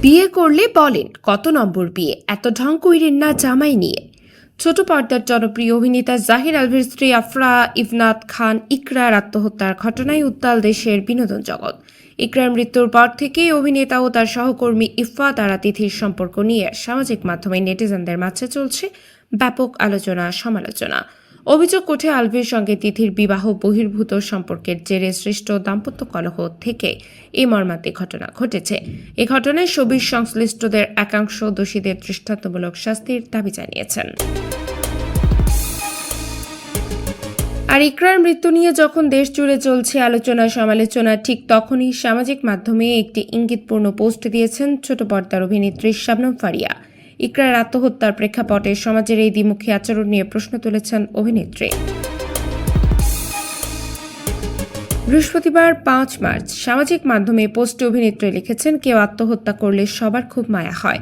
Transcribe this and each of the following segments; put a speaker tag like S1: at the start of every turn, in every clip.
S1: বিয়ে করলে বলেন কত নম্বর বিয়ে, এত ঢং কইরেন না জামাই নিয়ে। ছোট পর্দার জনপ্রিয় অভিনেতা জাহির আলভীর স্ত্রী আফরা ইফনাত খান ইকরার আত্মহত্যার ঘটনায় উত্তাল দেশের বিনোদন জগৎ। ইকরার মৃত্যুর পর থেকেই অভিনেতা ও তার সহকর্মী ইফফাত আর তিথির সম্পর্ক নিয়ে সামাজিক মাধ্যমে নেটিজেনদের মাঝে চলছে ব্যাপক আলোচনা সমালোচনা। অভিযোগ ওঠে আলভীর সঙ্গে তিথির বিবাহ বহির্ভূত সম্পর্কের জেরে সৃষ্ট দাম্পত্য কলহ থেকে এই মর্মান্তিক ঘটনা ঘটেছে। এ ঘটনায় শোবিজ সংশ্লিষ্টদের একাংশ দোষীদের দৃষ্টান্তমূলক শাস্তির দাবি জানিয়েছেন। আর ইকরার মৃত্যু নিয়ে যখন দেশ জুড়ে চলছে আলোচনা সমালোচনা, ঠিক তখনই সামাজিক মাধ্যমে একটি ইঙ্গিতপূর্ণ পোস্ট দিয়েছেন ছোট পর্দার অভিনেত্রী শবনম ফারিয়া। ইকরার আত্মহত্যার প্রেক্ষাপটে সমাজের এই দ্বিমুখী আচরণ নিয়ে প্রশ্ন তুলেছেন অভিনেত্রী। বৃহস্পতিবার ৫ মার্চ সামাজিক মাধ্যমে পোস্টে অভিনেত্রী লিখেছেন, কেউ আত্মহত্যা করলে সবার খুব মায়া হয়,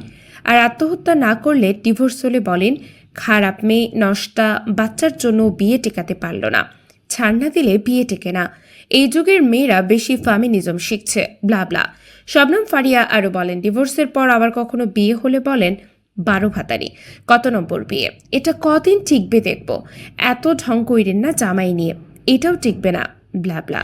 S1: আর আত্মহত্যা না করলে ডিভোর্স হলে বলেন খারাপ মেয়ে, নষ্টা, বাচ্চার জন্য বিয়ে টেকাতে পারল না, ছাড় না দিলে বিয়ে টেকে না, এই যুগের মেয়েরা বেশি ফেমিনিজম শিখছে, ব্লা ব্লা। শবনম ফারিয়া আরও বলেন, ডিভোর্সের পর আবার কখনো বিয়ে হলে বলেন 12 ভাতারি, কত নম্বর বিয়ে, এটা কদিন টিকবে দেখব, এত ঢং কইরেন না জামাই নিয়ে, এটাও টিকবে না, ব্লা ব্লা।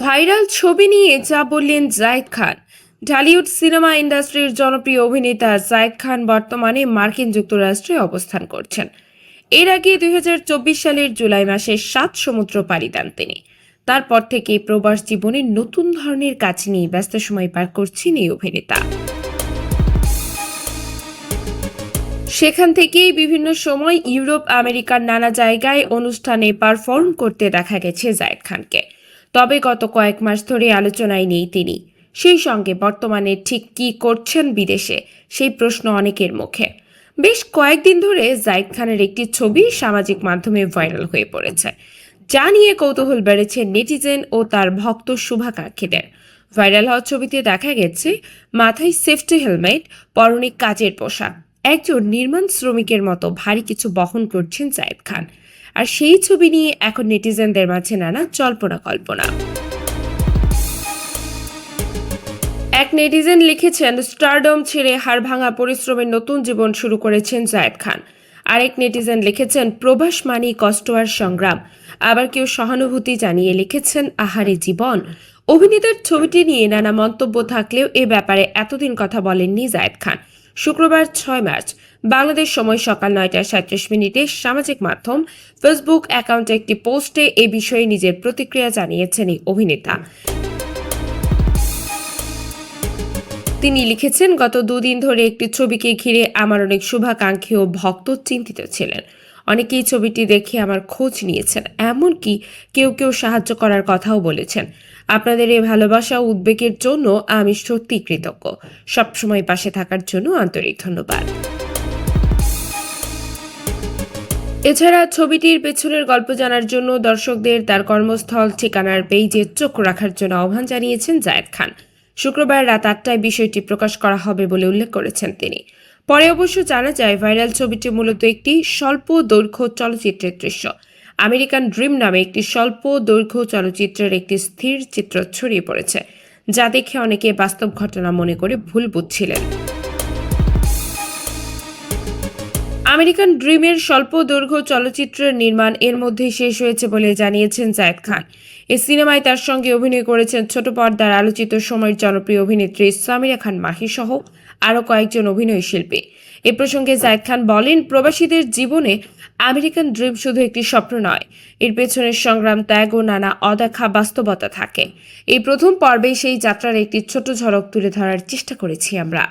S1: ভাইরাল ছবি নিয়ে যা বললেন জায়েদ খান। ঢালিউড সিনেমা ইন্ডাস্ট্রির জনপ্রিয় অভিনেতা জায়েদ খান বর্তমানে মার্কিন যুক্তরাষ্ট্রে অবস্থান করছেন। এর আগে 2024 সালের জুলাই মাসে 7 সমুদ্র পাড়ি দেন তিনি। তারপর থেকে প্রবাস জীবনে নতুন ধরনের কাজ নিয়ে ব্যস্ত সময় পার করছেন এই অভিনেতা। সেখান থেকেই বিভিন্ন সময় ইউরোপ, আমেরিকার নানা জায়গায় অনুষ্ঠানে পারফর্ম করতে দেখা গেছে জায়েদ খানকে। তবে গত কয়েক মাস ধরে আলোচনায় নেই তিনি। সেই সঙ্গে বর্তমানে ঠিক কী করছেন বিদেশে, সেই প্রশ্ন অনেকের মুখে। বেশ কয়েকদিন ধরে জায়েদ খানের একটি ছবি সামাজিক মাধ্যমে ভাইরাল হয়ে পড়েছে, যা নিয়ে কৌতূহল বেড়েছে নেটিজেন ও তার ভক্ত শুভাকাঙ্ক্ষীদের। ভাইরাল হওয়া ছবিতে দেখা গেছে মাথায় সেফটি হেলমেট, পরনে কাজের পোশাক, একজন নির্মাণ শ্রমিকের মতো ভারী কিছু বহন করছেন জায়েদ খান। আর সেই ছবি নিয়ে এখন নেটিজেনদের মাঝে নানা জল্পনা কল্পনা। এক নেটিজেন লিখেছেন, স্টারডম ছেড়ে হাড়ভাঙা পরিশ্রমের নতুন জীবন শুরু করেছেন জায়েদ খান। আরেক নেটিজেন লিখেছেন, প্রবাস মানেই কষ্ট আর সংগ্রাম। আবার কেউ সহানুভূতি জানিয়ে লিখেছেন, আহারে জীবন। অভিনেতার ছবিটি নিয়ে নানা মন্তব্য থাকলেও এ ব্যাপারে এতদিন কথা বলেননি জায়েদ খান। শুক্রবার 6 মার্চ বাংলাদেশ সময় সকাল 9:37 সামাজিক মাধ্যম ফেসবুক অ্যাকাউন্টে একটি পোস্টে এ বিষয়ে নিজের প্রতিক্রিয়া জানিয়েছেন এই অভিনেতা। তিনি লিখেছেন, গত 2 দিন ধরে একটি ছবিকে ঘিরে আমার অনেক শুভাকাঙ্ক্ষী ও ভক্ত চিন্তিত ছিলেন। অনেকেই ছবিটি দেখে আমার খোঁজ নিয়েছেন, এমনকি কেউ কেউ সাহায্য করার কথাও বলেছেন। আপনাদের এই ভালোবাসা ও উদ্বেগের জন্য আমি সত্যিই কৃতজ্ঞ। সবসময় পাশে থাকার জন্য আন্তরিক ধন্যবাদ। এছাড়া ছবিটির পেছনের গল্প জানার জন্য দর্শকদের তার কর্মস্থল ঠিকানার পেজে চোখ রাখার জন্য আহ্বান জানিয়েছেন জায়েদ খান। শুক্রবার রাত 8টায় বিষয়টি প্রকাশ করা হবে বলে উল্লেখ করেছেন তিনি। পরে অবশ্য জানা যায়, ভাইরাল ছবিটি মূলত একটি স্বল্প দৈর্ঘ্য চলচ্চিত্রের দৃশ্য। আমেরিকান ড্রিম নামে একটি স্বল্প দৈর্ঘ্য চলচ্চিত্রের একটি স্থির চিত্র ছড়িয়ে পড়েছে, যা দেখে অনেকে বাস্তব ঘটনা মনে করে ভুল বুঝছিলেন। আমেরিকান ড্রিমের স্বল্প দৈর্ঘ্য চলচ্চিত্রের নির্মাণ এর মধ্যেই শেষ হয়েছে বলে জানিয়েছেন জায়েদ খান। এই সিনেমায় তার সঙ্গে অভিনয় করেছেন ছোট পর্দার আলোচিত সময়ের জনপ্রিয় অভিনেত্রী সামিরা খান মাহি সহ আরও কয়েকজন অভিনয় শিল্পী। এ প্রসঙ্গে জায়েদ খান বলেন, প্রবাসীদের জীবনে আমেরিকান ড্রিম শুধু একটি স্বপ্ন নয়, এর পেছনের সংগ্রাম, ত্যাগ ও নানা অদেখা বাস্তবতা থাকে। এই প্রথম পর্বে সেই যাত্রার একটি ছোট ঝলক তুলে ধরার চেষ্টা করেছি আমরা।